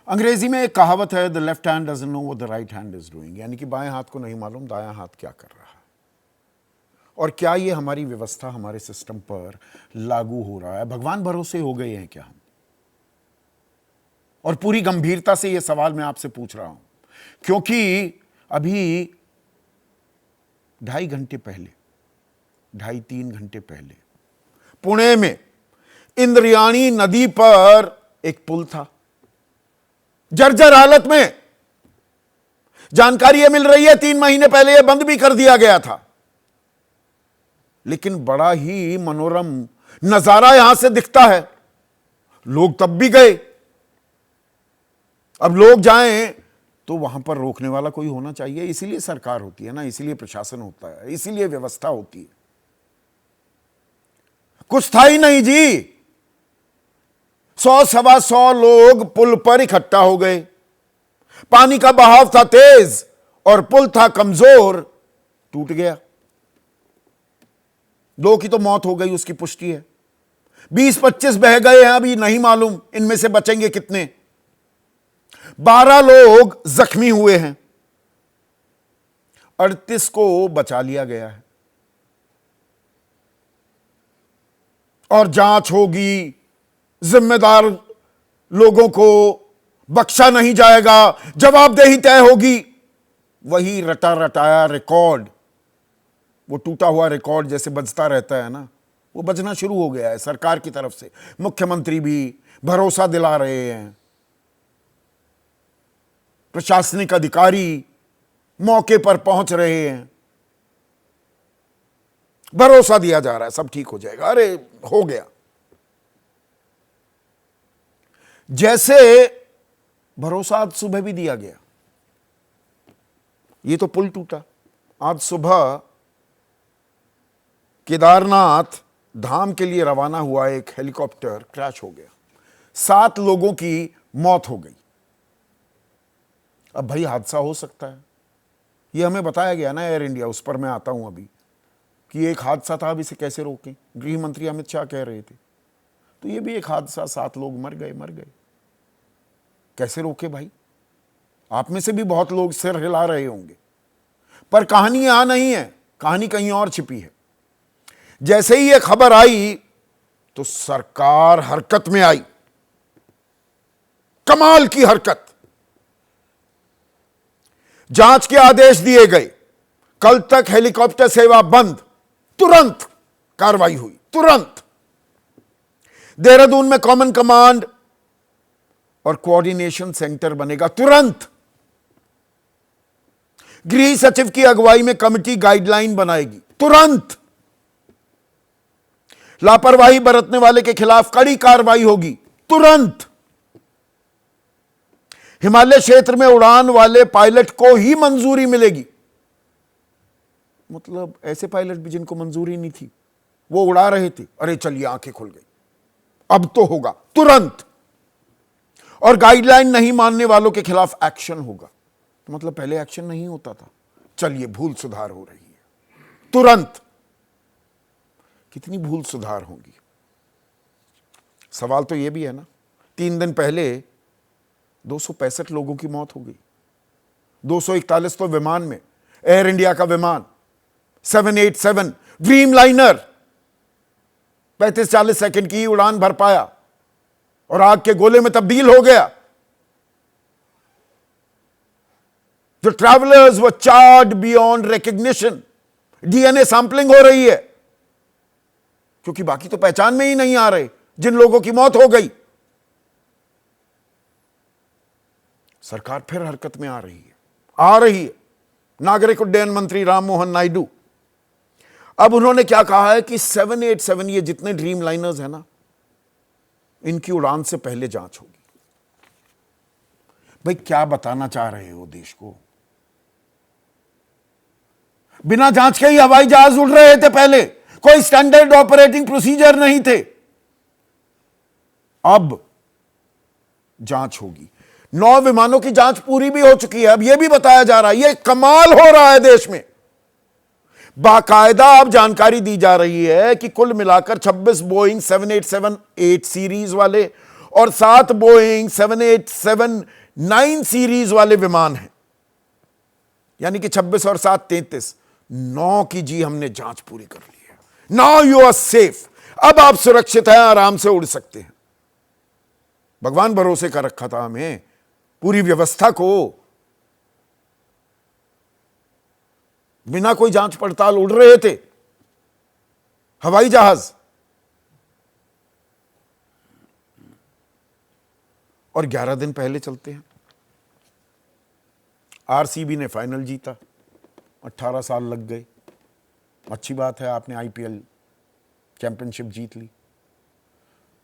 अंग्रेजी में एक कहावत है, the left hand doesn't know what the right hand is doing, यानी कि बाएं हाथ को नहीं मालूम दायां हाथ क्या कर रहा है। और क्या ये हमारी व्यवस्था, हमारे सिस्टम पर लागू हो रहा है? भगवान भरोसे हो गए हैं क्या हम? और पूरी गंभीरता से ये सवाल मैं आपसे पूछ रहा हूं, क्योंकि अभी 2.5 घंटे पहले पुणे में इंद्रायणी नदी पर एक पुल था, जर्जर हालत में। जानकारी यह मिल रही है 3 महीने पहले यह बंद भी कर दिया गया था, लेकिन बड़ा ही मनोरम नजारा यहां से दिखता है। लोग तब भी गए। अब लोग जाएं तो वहां पर रोकने वाला कोई होना चाहिए। इसीलिए सरकार होती है ना, इसीलिए प्रशासन होता है, इसीलिए व्यवस्था होती है। कुछ था ही नहीं जी। 100-125 लोग पुल पर इकट्ठा हो गए। पानी का बहाव था तेज और पुल था कमजोर, टूट गया। 2 की तो मौत हो गई, उसकी पुष्टि है। 20-25 बह गए हैं, अभी नहीं मालूम इनमें से बचेंगे कितने। 12 लोग जख्मी हुए हैं, 38 को बचा लिया गया है। और जांच होगी, जिम्मेदार लोगों को बख्शा नहीं जाएगा, जवाबदेही तय होगी। वही रटा रटाया रिकॉर्ड, वो टूटा हुआ रिकॉर्ड जैसे बजता रहता है ना, वो बजना शुरू हो गया है सरकार की तरफ से। मुख्यमंत्री भी भरोसा दिला रहे हैं, प्रशासनिक अधिकारी मौके पर पहुंच रहे हैं, भरोसा दिया जा रहा है सब ठीक हो जाएगा, अरे हो गया। जैसे भरोसा आज सुबह भी दिया गया। ये तो पुल टूटा, आज सुबह केदारनाथ धाम के लिए रवाना हुआ एक हेलीकॉप्टर क्रैश हो गया, 7 लोगों की मौत हो गई। अब भाई हादसा हो सकता है, ये हमें बताया गया ना एयर इंडिया, उस पर मैं आता हूं अभी, कि एक हादसा था, अब इसे कैसे रोकें। गृह मंत्री अमित शाह कह रहे थे, तो ये भी एक हादसा, 7 लोग मर गए, कैसे रोके भाई? आप में से भी बहुत लोग सिर हिला रहे होंगे, पर कहानी यहां नहीं है, कहानी कहीं और छिपी है। जैसे ही ये खबर आई तो सरकार हरकत में आई, कमाल की हरकत। जांच के आदेश दिए गए, कल तक हेलीकॉप्टर सेवा बंद, तुरंत कार्रवाई हुई, तुरंत। देहरादून में कॉमन कमांड और कोऑर्डिनेशन सेंटर बनेगा, तुरंत। गृह सचिव की अगुवाई में कमेटी गाइडलाइन बनाएगी, तुरंत। लापरवाही बरतने वाले के खिलाफ कड़ी कार्रवाई होगी, तुरंत। हिमालय क्षेत्र में उड़ान वाले पायलट को ही मंजूरी मिलेगी। मतलब ऐसे पायलट भी जिनको मंजूरी नहीं थी, वो उड़ा रहे थे, अरे चलिए आंखें खुल गई, अब तो होगा, तुरंत। और गाइडलाइन नहीं मानने वालों के खिलाफ एक्शन होगा। तो मतलब पहले एक्शन नहीं होता था, चलिए भूल सुधार हो रही है, तुरंत। कितनी भूल सुधार होंगी? सवाल तो यह भी है ना, 3 दिन पहले 265 लोगों की मौत हो गई, 241 तो विमान में, एयर इंडिया का विमान 787 ड्रीम लाइनर 35-40 सेकंड की उड़ान भर पाया और आग के गोले में तब्दील हो गया। The travelers were charred beyond recognition। DNA sampling हो रही है, क्योंकि बाकी तो पहचान में ही नहीं आ रहे जिन लोगों की मौत हो गई। सरकार फिर हरकत में आ रही है। नागरिक उड्डयन मंत्री राममोहन नायडू, अब उन्होंने क्या कहा है कि 787, ये जितने ड्रीम लाइनर्स है ना, इनकी उड़ान से पहले जांच होगी। भाई क्या बताना चाह रहे हो देश को? बिना जांच के ही हवाई जहाज उड़ रहे थे पहले, कोई स्टैंडर्ड ऑपरेटिंग प्रोसीजर नहीं थे। अब जांच होगी। 9 विमानों की जांच पूरी भी हो चुकी है। अब यह भी बताया जा रहा है, यह कमाल हो रहा है देश में, बाकायदा अब जानकारी दी जा रही है कि कुल मिलाकर 26 बोइंग 787-8 सीरीज वाले और 7 बोइंग 787-9 सीरीज वाले विमान हैं, यानी कि 26 और 7 33, 9 की जी हमने जांच पूरी कर ली है। नाउ यू आर सेफ, अब आप सुरक्षित हैं, आराम से उड़ सकते हैं। भगवान भरोसे कर रखा था हमें, पूरी व्यवस्था को, बिना कोई जांच पड़ताल उड़ रहे थे हवाई जहाज। और 11 दिन पहले चलते हैं। आरसीबी ने फाइनल जीता, 18 साल लग गए। अच्छी बात है, आपने आईपीएल चैंपियनशिप जीत ली।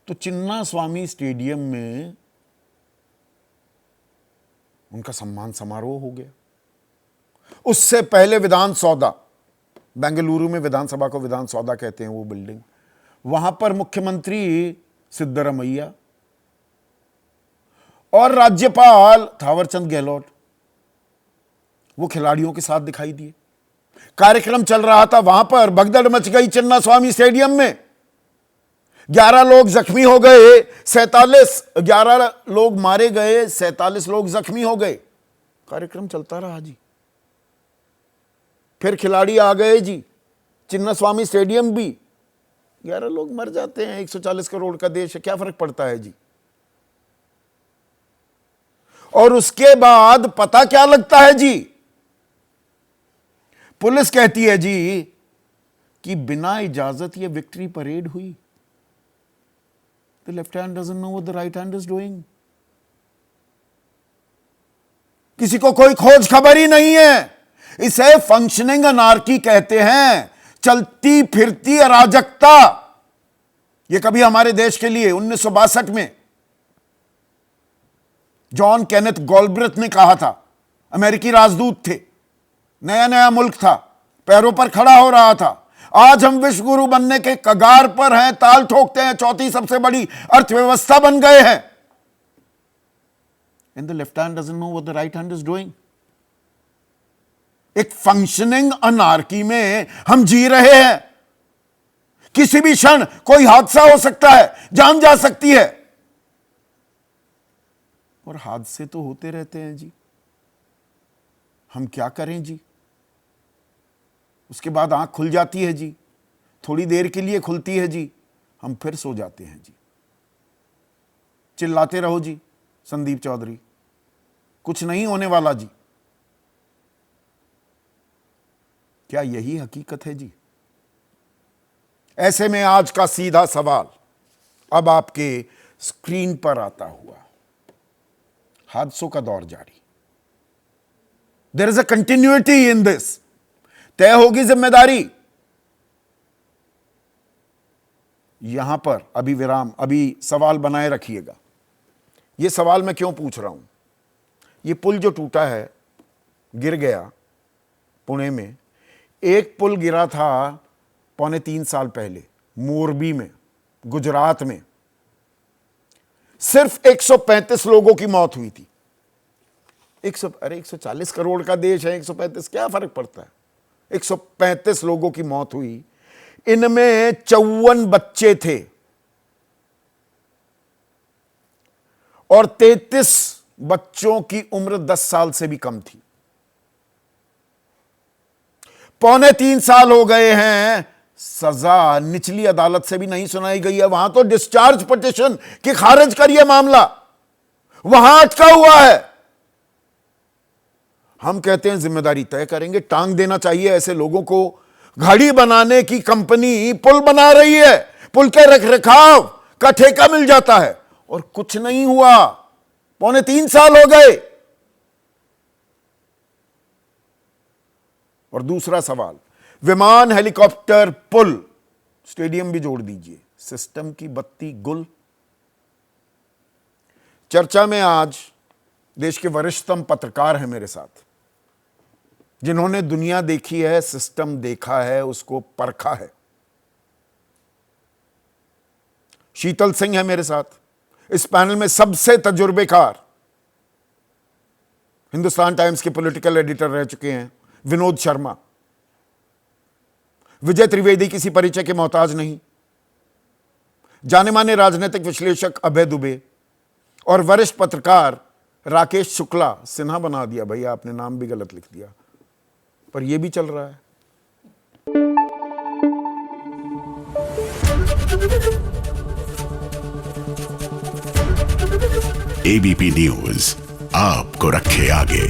तो चिन्ना स्वामी स्टेडियम में उनका सम्मान समारोह हो गया। उससे पहले विधान सौदा, बेंगलुरु में विधानसभा को विधान सौदा कहते हैं वो बिल्डिंग, वहां पर मुख्यमंत्री सिद्धरमैया और राज्यपाल थावरचंद गहलोत वो खिलाड़ियों के साथ दिखाई दिए। कार्यक्रम चल रहा था, वहां पर भगदड़ मच गई चिन्ना स्वामी स्टेडियम में। 11 लोग जख्मी हो गए, 11 लोग मारे गए, 47 लोग जख्मी हो गए। कार्यक्रम चलता रहा जी। फिर खिलाड़ी आ गए जी, चिन्ना स्वामी स्टेडियम भी। 11 लोग मर जाते हैं, 140 करोड़ का देश है, क्या फर्क पड़ता है जी। और उसके बाद पता क्या लगता है जी, पुलिस कहती है जी कि बिना इजाजत ये विक्ट्री परेड हुई। The left hand doesn't know what the right hand is doing. किसी को कोई खोज खबर ही नहीं है। इसे फंक्शनिंग अनार्की कहते हैं, चलती फिरती अराजकता। यह कभी हमारे देश के लिए 1962 में जॉन केनेथ गॉलब्रेथ ने कहा था। अमेरिकी राजदूत थे, नया नया मुल्क था, पैरों पर खड़ा हो रहा था। आज हम विश्व गुरु बनने के कगार पर हैं, ताल ठोकते हैं, चौथी सबसे बड़ी अर्थव्यवस्था बन गए हैं। And the left hand doesn't know what the right hand is doing. एक फंक्शनिंग अनार्की में हम जी रहे हैं। किसी भी क्षण कोई हादसा हो सकता है, जान जा सकती है। और हादसे तो होते रहते हैं जी, हम क्या करें जी। उसके बाद आंख खुल जाती है जी, थोड़ी देर के लिए खुलती है जी, हम फिर सो जाते हैं जी। चिल्लाते रहो जी संदीप चौधरी, कुछ नहीं होने वाला जी। क्या यही हकीकत है जी? ऐसे में आज का सीधा सवाल अब आपके स्क्रीन पर आता हुआ, हादसों का दौर जारी, there is a continuity in this. तय होगी जिम्मेदारी। यहां पर अभी विराम, अभी सवाल बनाए रखिएगा। यह सवाल मैं क्यों पूछ रहा हूं? यह पुल जो टूटा है, गिर गया पुणे में, एक पुल गिरा था 3.25 साल पहले मोरबी में, गुजरात में। सिर्फ 135 लोगों की मौत हुई थी। 140 करोड़ का देश है, 135 क्या फर्क पड़ता है। 135 लोगों की मौत हुई। इनमें 54 बच्चे थे और 33 बच्चों की उम्र 10 साल से भी कम थी। 3.25 साल हो गए हैं, सजा निचली अदालत से भी नहीं सुनाई गई है। वहां तो डिस्चार्ज पिटीशन कि खारिज करिए मामला, वहां अटका हुआ है। हम कहते हैं जिम्मेदारी तय करेंगे, टांग देना चाहिए ऐसे लोगों को। घड़ी बनाने की कंपनी पुल बना रही है, पुल के रखरखाव का ठेका मिल जाता है और कुछ नहीं हुआ। 3.25 साल हो गए। और दूसरा सवाल, विमान, हेलीकॉप्टर, पुल, स्टेडियम भी जोड़ दीजिए, सिस्टम की बत्ती गुल। चर्चा में आज देश के वरिष्ठतम पत्रकार हैं मेरे साथ, जिन्होंने दुनिया देखी है, सिस्टम देखा है, उसको परखा है। शीतल सिंह है मेरे साथ। इस पैनल में सबसे तजुर्बेकार हिंदुस्तान टाइम्स के पॉलिटिकल एडिटर रह चुके हैं विनोद शर्मा। विजय त्रिवेदी किसी परिचय के मोहताज नहीं। जाने माने राजनीतिक विश्लेषक अभय दुबे, और वरिष्ठ पत्रकार राकेश शुक्ला सिन्हा बना दिया। भैया आपने नाम भी गलत लिख दिया, पर यह भी चल रहा है। एबीपी न्यूज आपको रखे आगे।